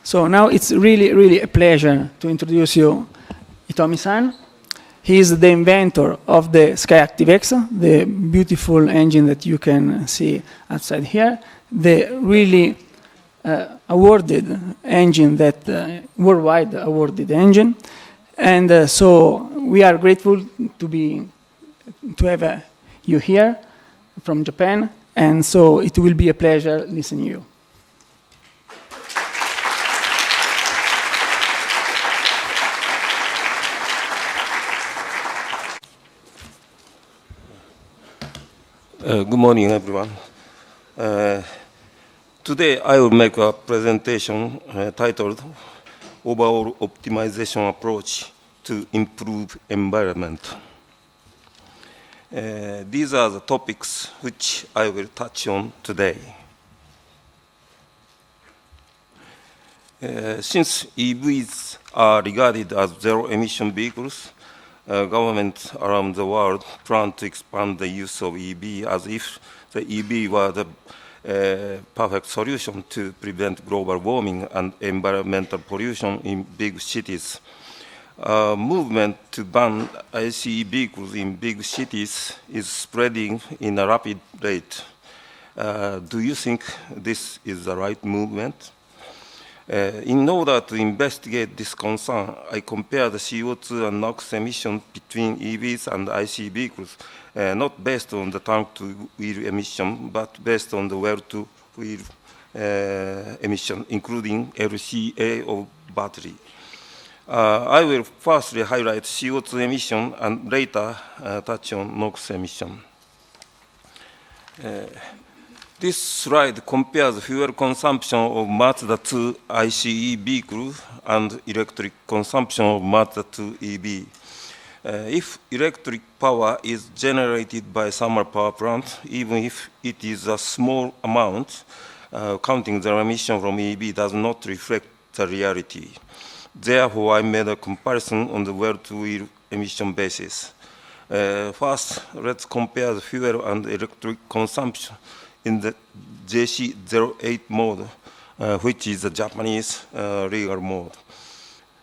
So now it's really a pleasure to introduce you Hitomi-san. He is the inventor of the SkyActiv-X, the beautiful engine that you can see outside here, the really awarded engine, that worldwide awarded engine. And so we are grateful to have you here from Japan, and so it will be a pleasure listening to you. Good morning, everyone. Today I will make a presentation titled Overall Optimization Approach to Improve Environment. These are the topics which I will touch on today. Since EVs are regarded as zero-emission vehicles, governments around the world plan to expand the use of EV as if the EV were the perfect solution to prevent global warming and environmental pollution in big cities. Movement to ban ICE vehicles in big cities is spreading in a rapid rate. Do you think this is the right movement? In order to investigate this concern, I compared the CO2 and NOx emissions between EVs and ICE vehicles, not based on the tank-to-wheel emission, but based on the well-to-wheel emission, including LCA of battery. I will firstly highlight CO2 emission and later touch on NOx emission. This slide compares fuel consumption of Mazda 2 ICE vehicle and electric consumption of Mazda 2 EV. If electric power is generated by thermal power plant, even if it is a small amount, counting the emission from EV does not reflect the reality. Therefore, I made a comparison on the well-to-wheel emission basis. First, let's compare the fuel and electric consumption in the JC08 mode, which is the Japanese legal mode.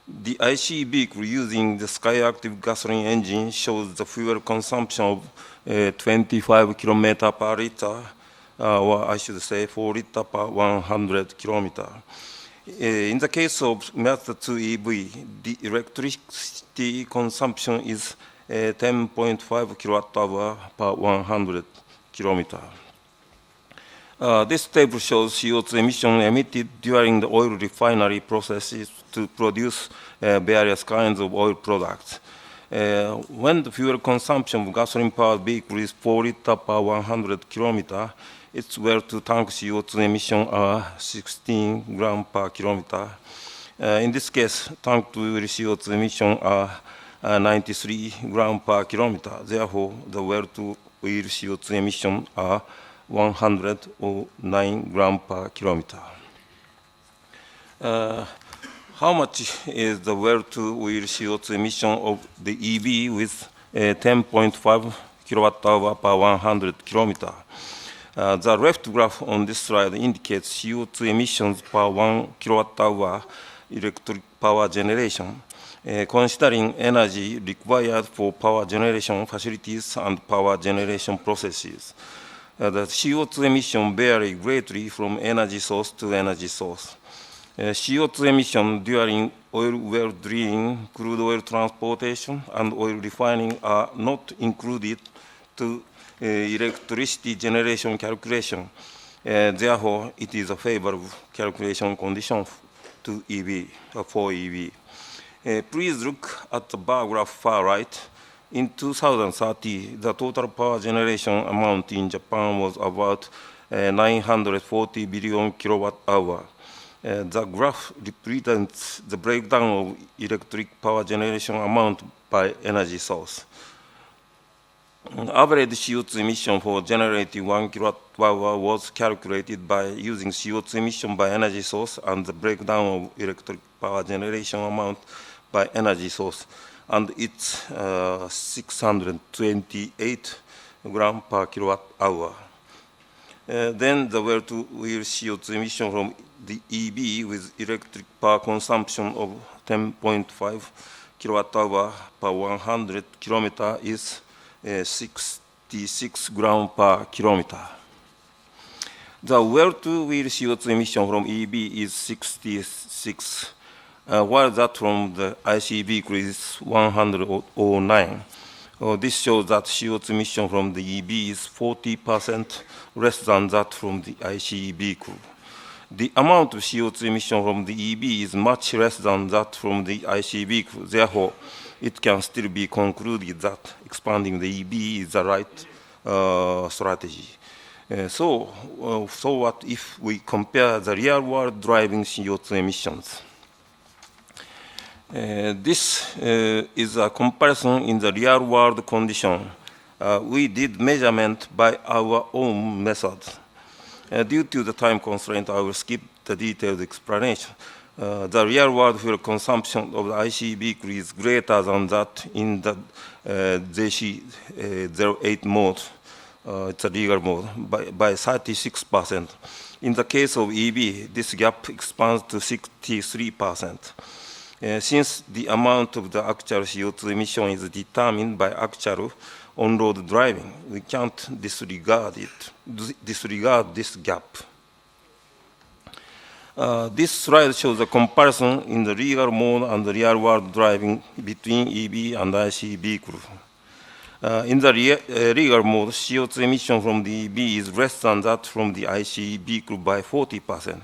The ICE vehicle using the SkyActiv gasoline engine shows the fuel consumption of 25 km per liter, or I should say 4 liter per 100 km. In the case of Mazda 2 EV, the electricity consumption is 10.5 kWh per 100 km. This table shows CO2 emission emitted during the oil refinery processes to produce various kinds of oil products. When the fuel consumption of gasoline-powered vehicle is 4 liters per 100 km, its well-to-tank CO2 emission are 16 grams per kilometer. In this case, tank-to-wheel CO2 emission are 93 grams per kilometer. Therefore, the well-to-wheel CO2 emission are 109 grams per kilometer. How much is the well-to-wheel CO2 emission of the EV with 10.5 kWh per 100 kilometer? The left graph on this slide indicates CO2 emissions per 1 kWh electric power generation, considering energy required for power generation facilities and power generation processes. The CO2 emission vary greatly from energy source to energy source. CO2 emission during oil well drilling, crude oil transportation, and oil refining are not included to electricity generation calculation. Therefore, it is a favorable calculation condition to for EV. Please look at the bar graph far right. In 2030, the total power generation amount in Japan was about 940 billion kilowatt-hour. The graph represents the breakdown of electric power generation amount by energy source. Average CO2 emission for generating 1 kilowatt-hour was calculated by using CO2 emission by energy source and the breakdown of electric power generation amount by energy source, and it's 628 grams per kilowatt-hour. Then the well-to-wheel CO2 emission from the EV with electric power consumption of 10.5 kilowatt-hour per 100 kilometer is 66 grams per kilometer. The well-to-wheel CO2 emission from EV is 66, while that from the IC vehicle is 109. This shows that CO2 emission from the EV is 40% less than that from the IC vehicle. The amount of CO2 emission from the EV is much less than that from the IC vehicle. Therefore, it can still be concluded that expanding the EV is the right strategy. So what if we compare the real-world driving CO2 emissions? This is a comparison in the real-world condition. We did measurement by our own method. Due to the time constraint, I will skip the detailed explanation. The real-world fuel consumption of the IC vehicle is greater than that in the JC08 mode. It's a legal mode, by 36%. In the case of EV, this gap expands to 63%. Since the amount of the actual CO2 emission is determined by actual on-road driving, we can't disregard this gap. This slide shows a comparison in the legal mode and the real-world driving between EV and IC vehicle. In the legal mode, CO2 emission from the EV is less than that from the IC vehicle by 40%.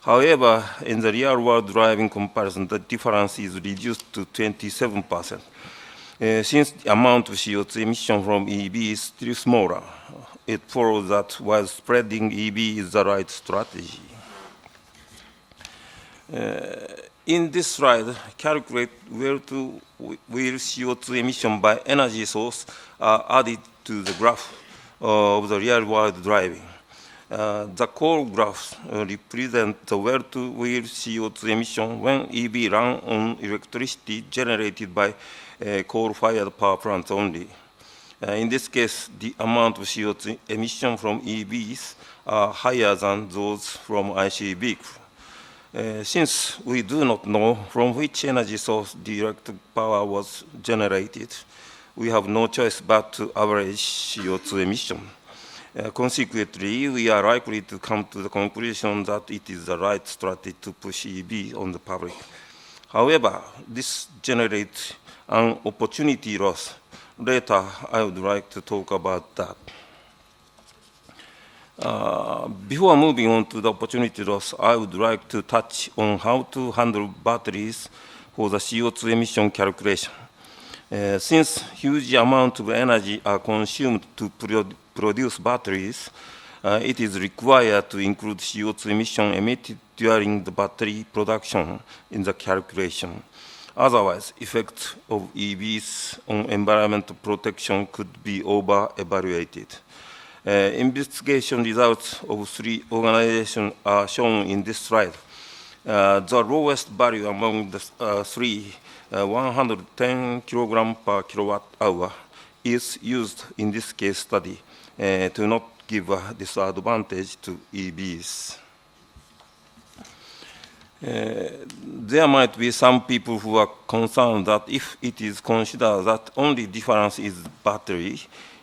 However, in the real-world driving comparison, the difference is reduced to 27%. Since the amount of CO2 emission from EV is still smaller, it follows that while spreading EV is the right strategy. In this slide, calculate where-to-wheel CO2 emission by energy source are added to the graph of the real-world driving. The core graphs represent the well-to-wheel CO2 emission when EV run on electricity generated by coal-fired power plants only. In this case, the amount of CO2 emission from EVs are higher than those from IC vehicles. Since we do not know from which energy source the electric power was generated, we have no choice but to average CO2 emission. Consequently, we are likely to come to the conclusion that it is the right strategy to push EV on the public. However, this generates an opportunity loss. Later, I would like to talk about that. Before moving on to the opportunity loss, I would like to touch on how to handle batteries for the CO2 emission calculation. Since huge amounts of energy are consumed to produce batteries, it is required to include CO2 emission emitted during the battery production in the calculation. Otherwise, effects of EVs on environmental protection could be over-evaluated. Investigation results of 3 organizations are shown in this slide. The lowest value among the 3, 110 kilogram per kilowatt hour, is used in this case study to not give a disadvantage to EVs. There might be some people who are concerned that if it is considered that only difference is battery,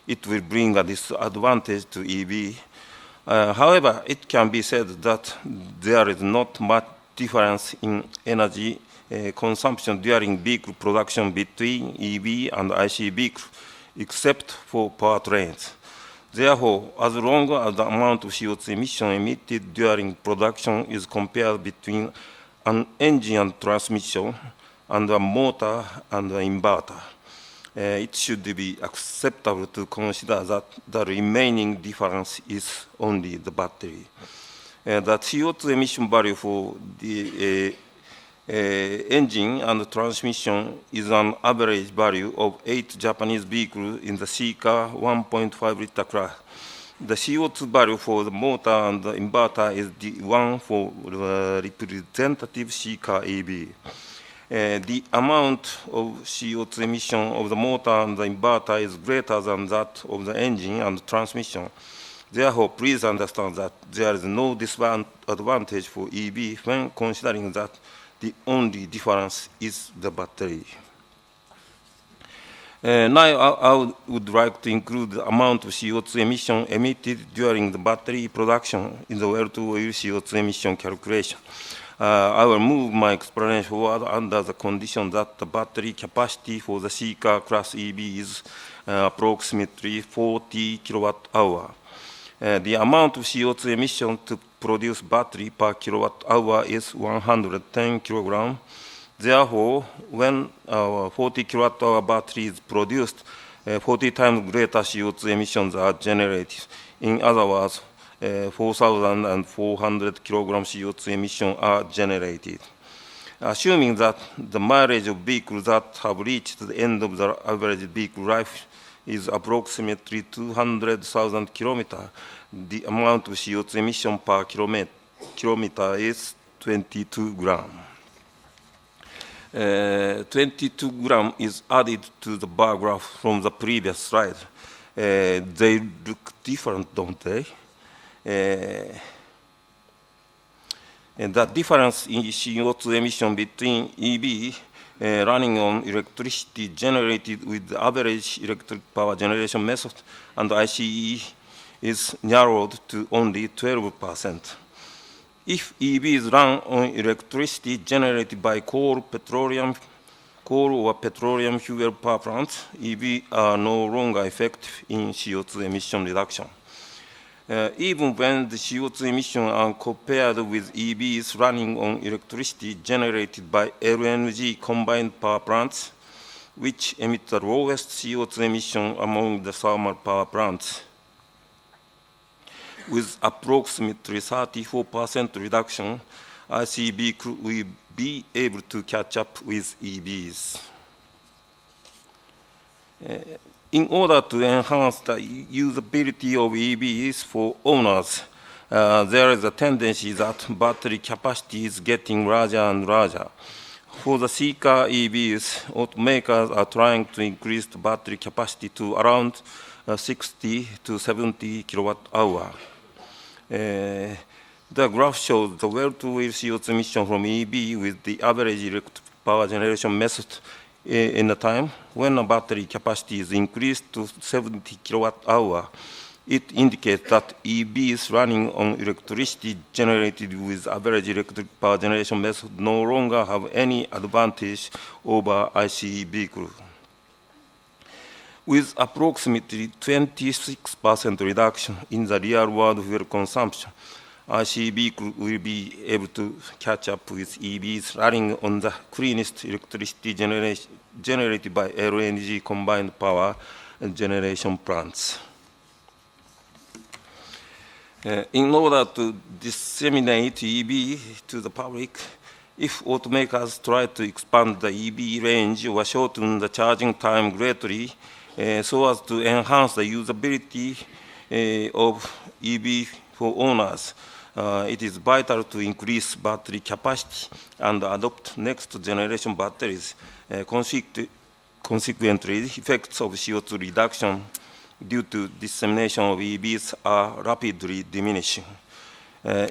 it will bring a disadvantage to EV. However, it can be said that there is not much difference in energy consumption during vehicle production between EV and IC vehicles, except for powertrains. Therefore, as long as the amount of CO2 emission emitted during production is compared between an engine and transmission and a motor and an inverter, it should be acceptable to consider that the remaining difference is only the battery. The CO2 emission value for the engine and transmission is an average value of 8 Japanese vehicles in the C-car 1.5 liter class. The CO2 value for the motor and the inverter is the one for the representative C-car EV. The amount of CO2 emission of the motor and the inverter is greater than that of the engine and transmission. Therefore, please understand that there is no disadvantage for EV when considering that the only difference is the battery. Now, I would like to include the amount of CO2 emission emitted during the battery production in the well-to-wheel CO2 emission calculation. I will move my explanation forward under the condition that the battery capacity for the C-car class EV is approximately 40 kilowatt-hour. The amount of CO2 emission to produce battery per kilowatt-hour is 110 kilograms. Therefore, when our 40 kilowatt-hour battery is produced, 40 times greater CO2 emissions are generated. In other words, 4,400 kilograms CO2 emission are generated. Assuming that the mileage of vehicles that have reached the end of their average vehicle life is approximately 200,000 kilometers, the amount of CO2 emission per kilometer is 22 grams. 22 grams is added to the bar graph from the previous slide. They look different, don't they? And the difference in CO2 emission between EV running on electricity generated with the average electric power generation method and ICE is narrowed to only 12%. If EVs run on electricity generated by coal or petroleum fuel power plants, EVs are no longer effective in CO2 emission reduction. Even when the CO2 emissions are compared with EVs running on electricity generated by LNG combined power plants, which emit the lowest CO2 emission among the thermal power plants, with approximately 34% reduction, ICE vehicle will be able to catch up with EVs. In order to enhance the usability of EVs for owners, there is a tendency that battery capacity is getting larger and larger. For the C-car EVs, automakers are trying to increase the battery capacity to around 60 to 70 kilowatt-hour. The graph shows the well-to-wheel CO2 emission from EV with the average electric power generation method in a time. When a battery capacity is increased to 70 kilowatt-hour, it indicates that EVs running on electricity generated with average electric power generation method no longer have any advantage over ICE vehicles. With approximately 26% reduction in the real-world fuel consumption, ICE vehicles will be able to catch up with EVs running on the cleanest electricity generated by LNG combined power generation plants. In order to disseminate EV to the public, if automakers try to expand the EV range or shorten the charging time greatly, so as to enhance the usability of EV for owners, it is vital to increase battery capacity and adopt next generation batteries. Consequently, effects of CO2 reduction due to dissemination of EVs are rapidly diminishing.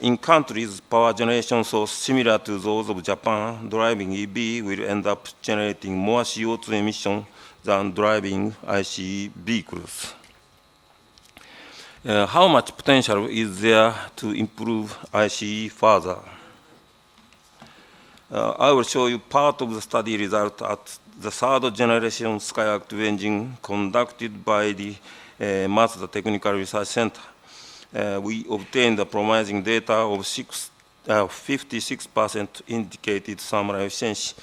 In countries power generation source similar to those of Japan, driving EV will end up generating more CO2 emission than driving ICE vehicles. How much potential is there to improve ICE further? I will show you part of the study result at the third generation Skyactiv engine conducted by the Mazda Technical Research Center. We obtained the promising data of 56% indicated thermal efficiency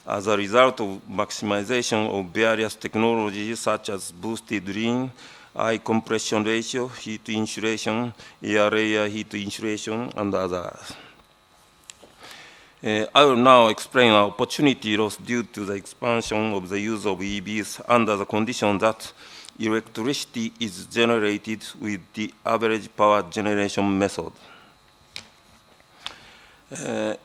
as a result of maximization of various technologies such as boosted lean, high compression ratio, heat insulation, air layer heat insulation, and others. I will now explain our opportunity loss due to the expansion of the use of EVs under the condition that electricity is generated with the average power generation method.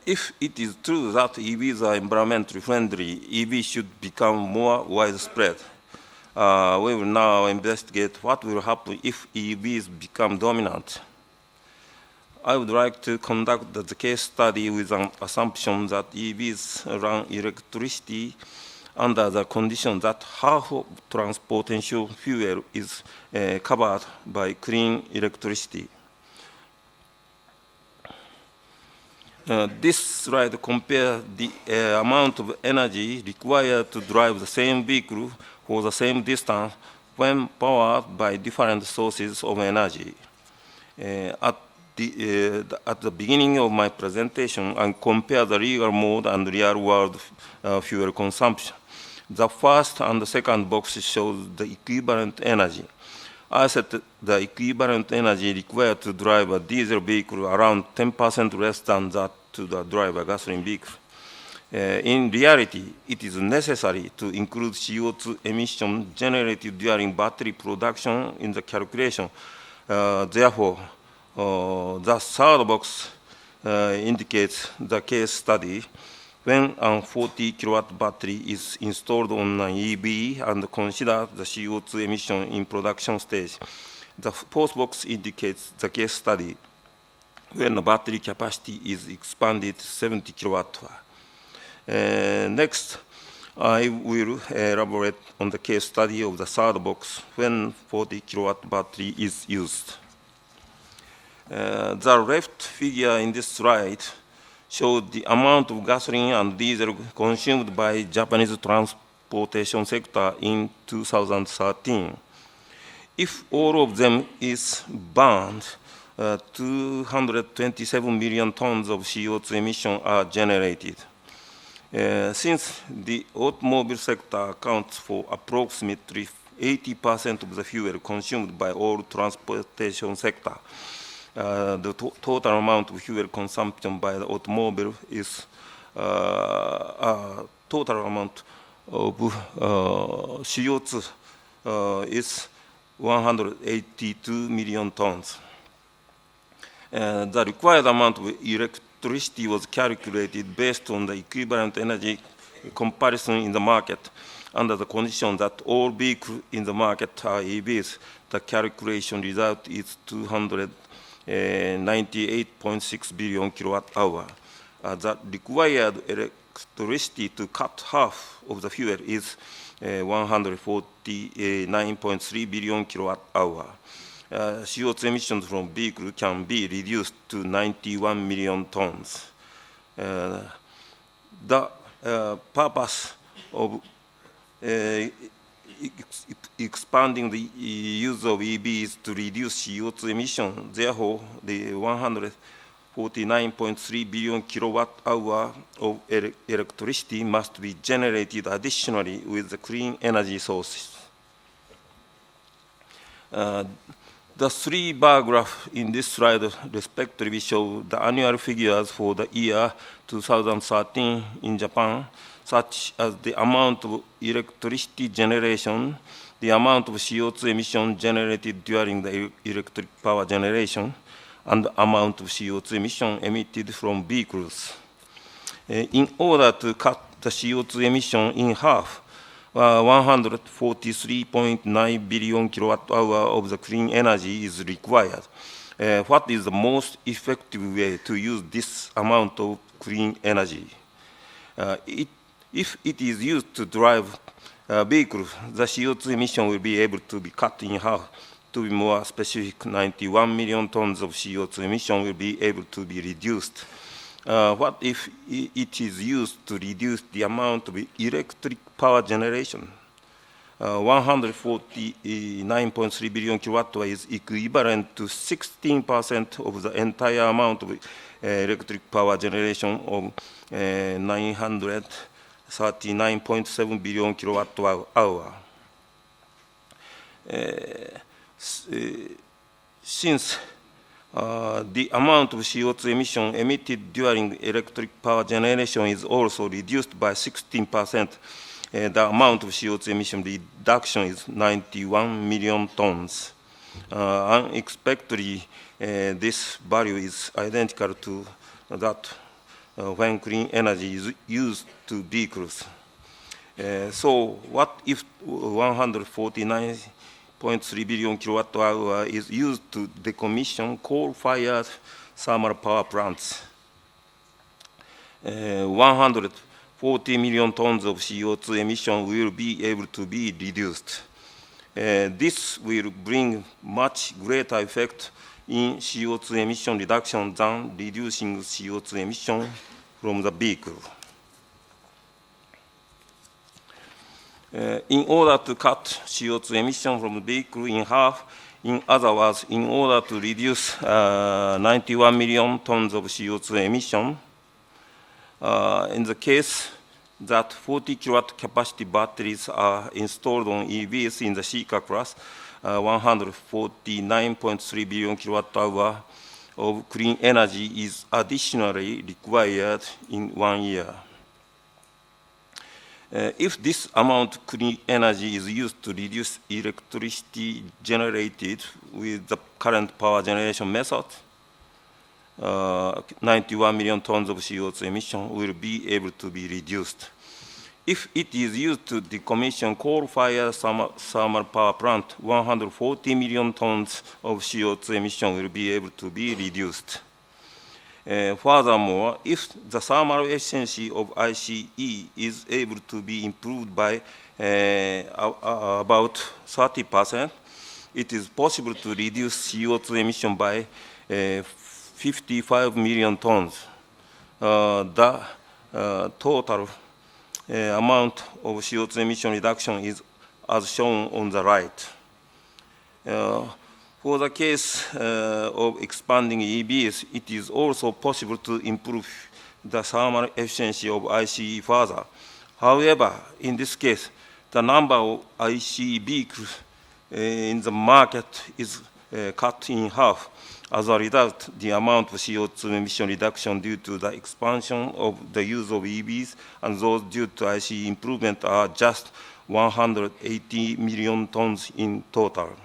If it is true that EVs are environmentally friendly, EVs should become more widespread. We will now investigate what will happen if EVs become dominant. I would like to conduct the case study with an assumption that EVs run electricity under the condition that half of transportation fuel is covered by clean electricity. This slide compares the amount of energy required to drive the same vehicle for the same distance when powered by different sources of energy. At the beginning of my presentation, I compare the legal mode and real-world fuel consumption. The first and the second box shows the equivalent energy. I set the equivalent energy required to drive a diesel vehicle around 10% less than that to drive a gasoline vehicle. In reality, it is necessary to include CO2 emission generated during battery production in the calculation. Therefore, the third box indicates the case study when a 40 kilowatt battery is installed on an EV and consider the CO2 emission in production stage. The fourth box indicates the case study when the battery capacity is expanded to 70 kilowatt. Next, I will elaborate on the case study of the third box when 40 kilowatt battery is used. The left figure in this slide shows the amount of gasoline and diesel consumed by Japanese transportation sector in 2013. If all of them is burned, 227 million tons of CO2 emission are generated. Since the automobile sector accounts for approximately 80% of the fuel consumed by all transportation sector, the total amount of fuel consumption by the automobile is total amount of CO2 is 182 million tons. The required amount of electricity was calculated based on the equivalent energy comparison in the market. Under the condition that all vehicles in the market are EVs, the calculation result is 298.6 billion kilowatt hour. The required electricity to cut half of the fuel is 149.3 billion kilowatt hour. CO2 emissions from vehicles can be reduced to 91 million tons. The purpose of expanding the use of EVs to reduce CO2 emissions. Therefore, the 149.3 billion kilowatt hour of electricity must be generated additionally with the clean energy sources. The three bar graph in this slide respectively show the annual figures for the year 2013 in Japan, such as the amount of electricity generation, the amount of CO2 emission generated during the electric power generation, and the amount of CO2 emission emitted from vehicles. In order to cut the CO2 emission in half, 143.9 billion kilowatt hour of the clean energy is required. What is the most effective way to use this amount of clean energy? If it is used to drive vehicles, the CO2 emission will be able to be cut in half. To be more specific, 91 million tons of CO2 emission will be able to be reduced. What if it is used to reduce the amount of electric power generation? 149.3 billion kilowatt hour is equivalent to 16% of the entire amount of electric power generation of 939.7 billion kilowatt hour. Since the amount of CO2 emission emitted during electric power generation is also reduced by 16%. The amount of CO2 emission reduction is 91 million tons. Unexpectedly, this value is identical to that when clean energy is used to vehicles. So what if 149.3 billion kilowatt hour is used to decommission coal-fired thermal power plants? 140 million tons of CO2 emission will be able to be reduced. This will bring much greater effect in CO2 emission reduction than reducing CO2 emission from the vehicle. In order to cut CO2 emission from the vehicle in half, in other words, in order to reduce 91 million tons of CO2 emission, in the case that 40 kilowatt capacity batteries are installed on EVs in the C car class, 149.3 billion kilowatt hour of clean energy is additionally required in 1 year. If this amount of clean energy is used to reduce electricity generated with the current power generation method, 91 million tons of CO2 emission will be able to be reduced. If it is used to decommission coal-fired thermal power plant, 140 million tons of CO2 emission will be able to be reduced. Furthermore, if the thermal efficiency of ICE is able to be improved by about 30%, it is possible to reduce CO2 emission by 55 million tons. The total amount of CO2 emission reduction is as shown on the right. For the case of expanding EVs, it is also possible to improve the thermal efficiency of ICE further. However, in this case, the number of ICE vehicles in the market is cut in half. As a result, the amount of CO2 emission reduction due to the expansion of the use of EVs and those due to ICE improvement are just 180 million tons in total.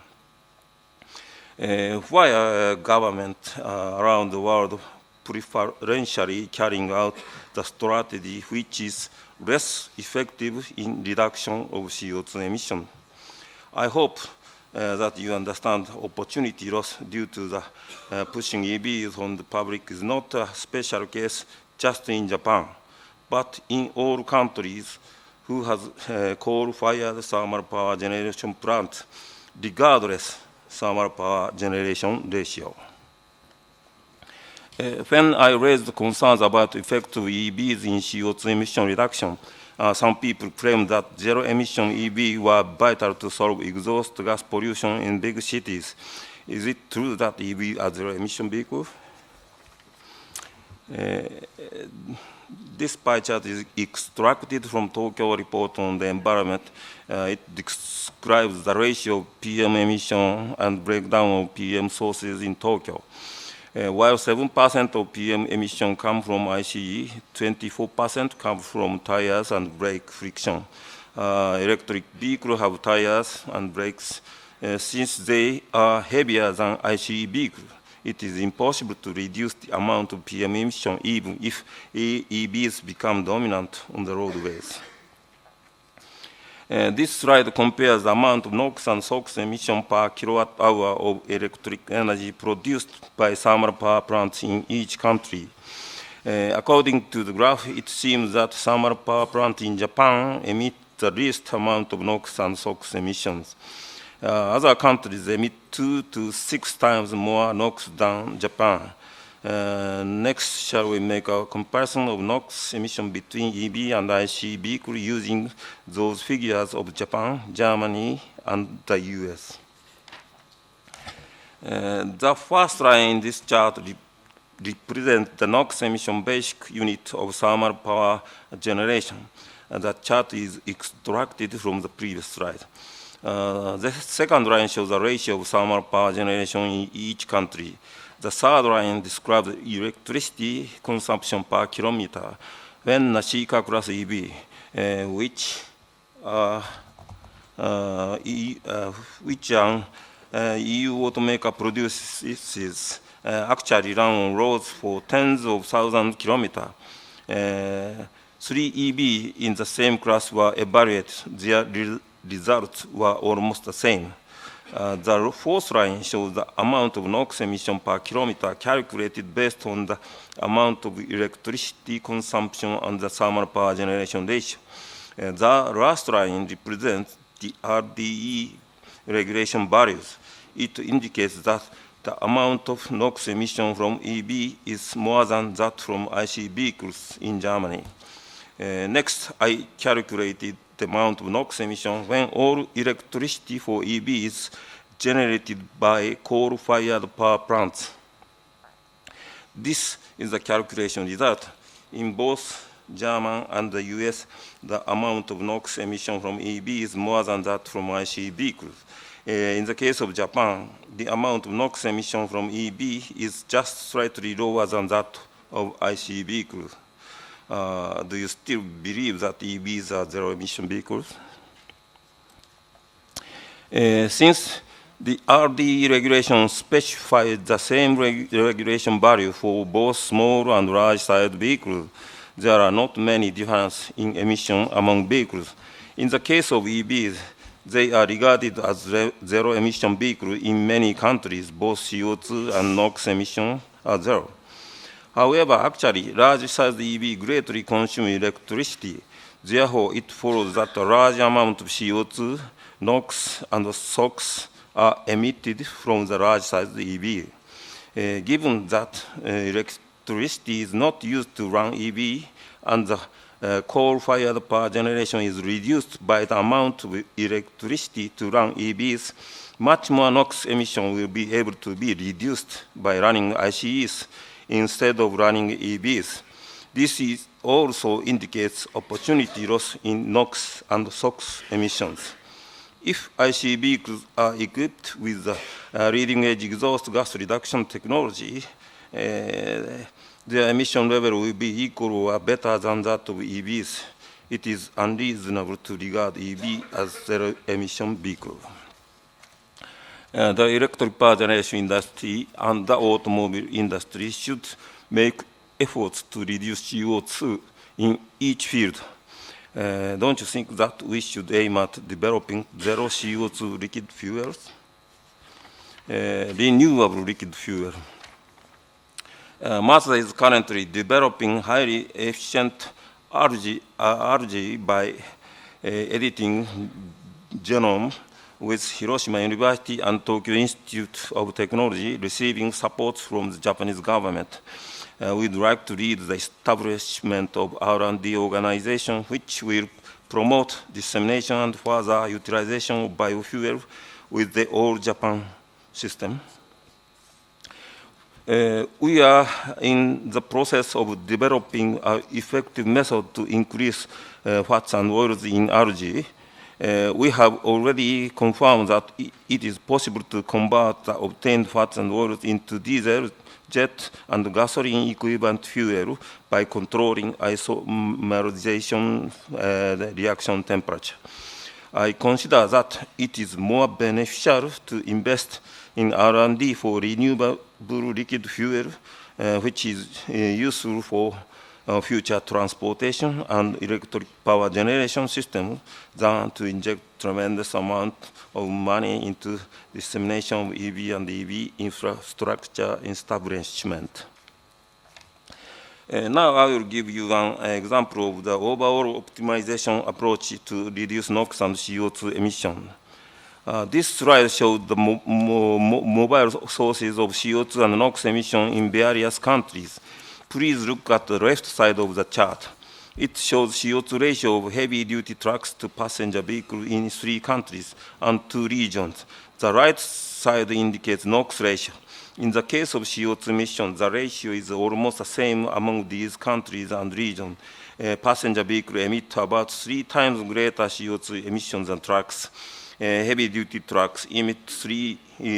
While government around the world preferentially carrying out the strategy which is less effective in reduction of CO2 emission, I hope that you understand opportunity loss due to the pushing EVs on the public is not a special case just in Japan, but in all countries who has coal-fired thermal power generation plants, regardless thermal power generation ratio. When I raised concerns about the effect of EVs in CO2 emission reduction, some people claim that zero-emission EVs were vital to solve exhaust gas pollution in big cities. Is it true that EVs are zero-emission vehicles? This pie chart is extracted from Tokyo report on the environment. It describes the ratio of PM emission and breakdown of PM sources in Tokyo. While 7% of PM emission come from ICE, 24% come from tires and brake friction. Electric vehicles have tires and brakes. Since they are heavier than ICE vehicles, it is impossible to reduce the amount of PM emission even if EVs become dominant on the roadways. This slide compares the amount of NOx and SOx emission per kilowatt hour of electric energy produced by thermal power plants in each country. According to the graph, it seems that thermal power plants in Japan emit the least amount of NOx and SOx emissions. Other countries emit 2 to 6 times more NOx than Japan. Next, shall we make a comparison of NOx emission between EV and ICE vehicles using those figures of Japan, Germany, and the US. The first line in this chart represents the NOx emission basic unit of thermal power generation. The chart is extracted from the previous slide. The second line shows the ratio of thermal power generation in each country. The third line describes electricity consumption per kilometer when a C-car class EV, which an EU automaker produces, actually run on roads for tens of thousands of kilometers. 3 EV in the same class were evaluated. Their results were almost the same. The fourth line shows the amount of NOx emission per kilometer calculated based on the amount of electricity consumption and the thermal power generation ratio. The last line represents the RDE regulation values. It indicates that the amount of NOx emission from EV is more than that from IC vehicles in Germany. Next, I calculated the amount of NOx emission when all electricity for EV is generated by coal-fired power plants. This is the calculation result. In both Germany and the US, the amount of NOx emission from EV is more than that from IC vehicles. In the case of Japan, the amount of NOx emission from EV is just slightly lower than that of IC vehicles. Do you still believe that EVs are zero-emission vehicles? Since the RDE regulation specifies the same regulation value for both small and large-sized vehicles, there are not many differences in emission among vehicles. In the case of EVs, they are regarded as zero-emission vehicles in many countries. Both CO2 and NOx emissions are zero. However, actually, large-sized EV greatly consume electricity. Therefore, it follows that a large amount of CO2, NOx, and SOx are emitted from the large-sized EV. Given that electricity is not used to run EV, and the coal-fired power generation is reduced by the amount of electricity to run EVs, much more NOx emission will be able to be reduced by running ICEs instead of running EVs. This also indicates opportunity loss in NOx and SOx emissions. If IC vehicles are equipped with the leading-edge exhaust gas reduction technology, their emission level will be equal or better than that of EVs. It is unreasonable to regard EV as zero-emission vehicle. The electric power generation industry and the automobile industry should make efforts to reduce CO2 in each field. Don't you think that we should aim at developing zero CO2 liquid fuels? Renewable liquid fuel. Mazda is currently developing highly efficient algae by editing genome with Hiroshima University and Tokyo Institute of Technology receiving support from the Japanese government. We'd like to lead the establishment of R&D organization which will promote dissemination and further utilization of biofuel with the All Japan system. We are in the process of developing an effective method to increase fats and oils in algae. We have already confirmed that it is possible to convert the obtained fats and oils into diesel, jet, and gasoline equivalent fuel by controlling isomerization reaction temperature. I consider that it is more beneficial to invest in R&D for renewable liquid fuel, which is useful for future transportation and electric power generation system, than to inject tremendous amount of money into dissemination of EV and EV infrastructure establishment. Now I will give you an example of the overall optimization approach to reduce NOx and CO2 emission. This slide shows the mobile sources of CO2 and NOx emission in various countries. Please look at the left side of the chart. It shows CO2 ratio of heavy-duty trucks to passenger vehicles in 3 countries and 2 regions. The right side indicates NOx ratio. In the case of CO2 emissions, the ratio is almost the same among these countries and regions. Passenger vehicles emit about 3 times greater CO2 emissions than trucks. Heavy-duty trucks emit 3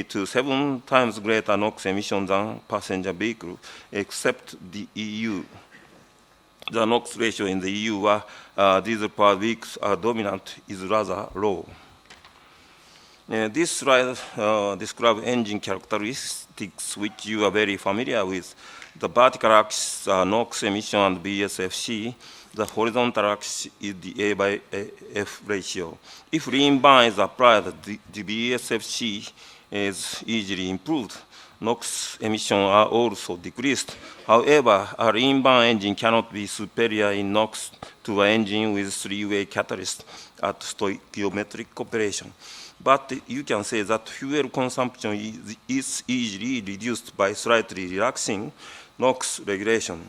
to 7 times greater NOx emissions than passenger vehicles, except the EU. The NOx ratio in the EU, where diesel-powered vehicles are dominant, is rather low. This slide describes engine characteristics which you are very familiar with. The vertical axis are NOx emission and BSFC. the horizontal axis is the A by F ratio. If lean band is applied, the BSFC is easily improved. NOx emissions are also decreased. However, a lean band engine cannot be superior in NOx to an engine with three-way catalyst at stoichiometric operation. But you can say that fuel consumption is easily reduced by slightly relaxing NOx regulation.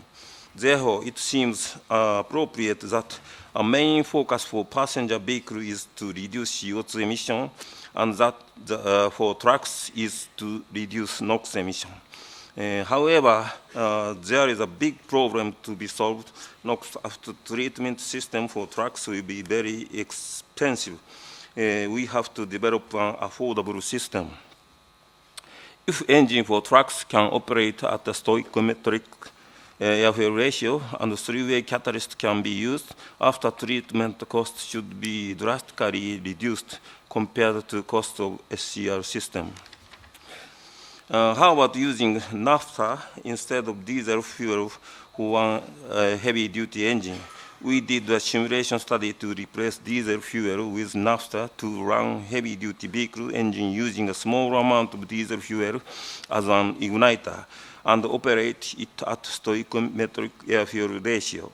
Therefore, it seems appropriate that a main focus for passenger vehicle is to reduce CO2 emission, and that for trucks is to reduce NOx emission. However, there is a big problem to be solved. NOx after treatment system for trucks will be very expensive. We have to develop an affordable system. If engine for trucks can operate at a stoichiometric air-fuel ratio and three-way catalyst can be used, after treatment cost should be drastically reduced compared to cost of SCR system. How about using naphtha instead of diesel fuel for one heavy-duty engine? We did a simulation study to replace diesel fuel with naphtha to run heavy-duty vehicle engine using a small amount of diesel fuel as an igniter and operate it at stoichiometric air-fuel ratio.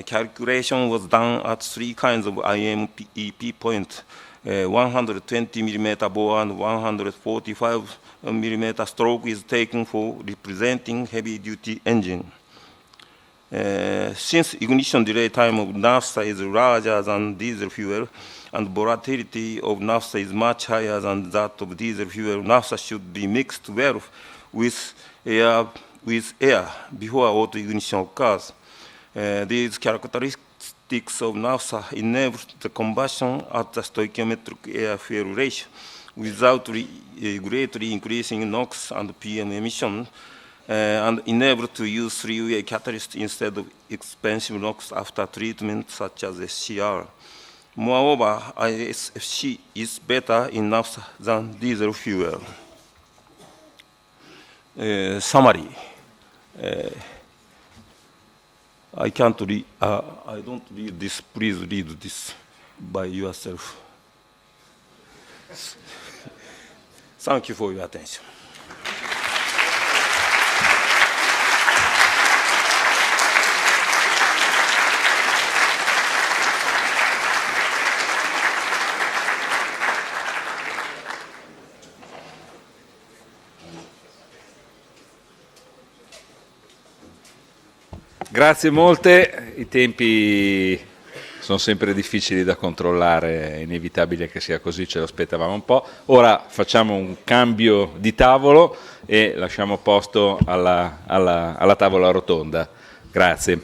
Calculation was done at three kinds of IMEP points, 120 millimeter bore and 145 millimeter stroke is taken for representing heavy-duty engine. Since ignition delay time of naphtha is larger than diesel fuel and volatility of naphtha is much higher than that of diesel fuel, naphtha should be mixed well with air before auto ignition occurs. These characteristics of naphtha enable the combustion at the stoichiometric air-fuel ratio without greatly increasing NOx and PM emission, and enable to use three-way catalyst instead of expensive NOx after treatment such as SCR. Moreover, ISFC is better in naphtha than diesel fuel. Summary. I can't read. I don't read this. Please read this by yourself. Thank you for your attention. Grazie molte, i tempi sono sempre difficili da controllare, è inevitabile che sia così, ce lo aspettavamo un po'. Ora facciamo un cambio di tavolo e lasciamo posto alla tavola rotonda. Grazie.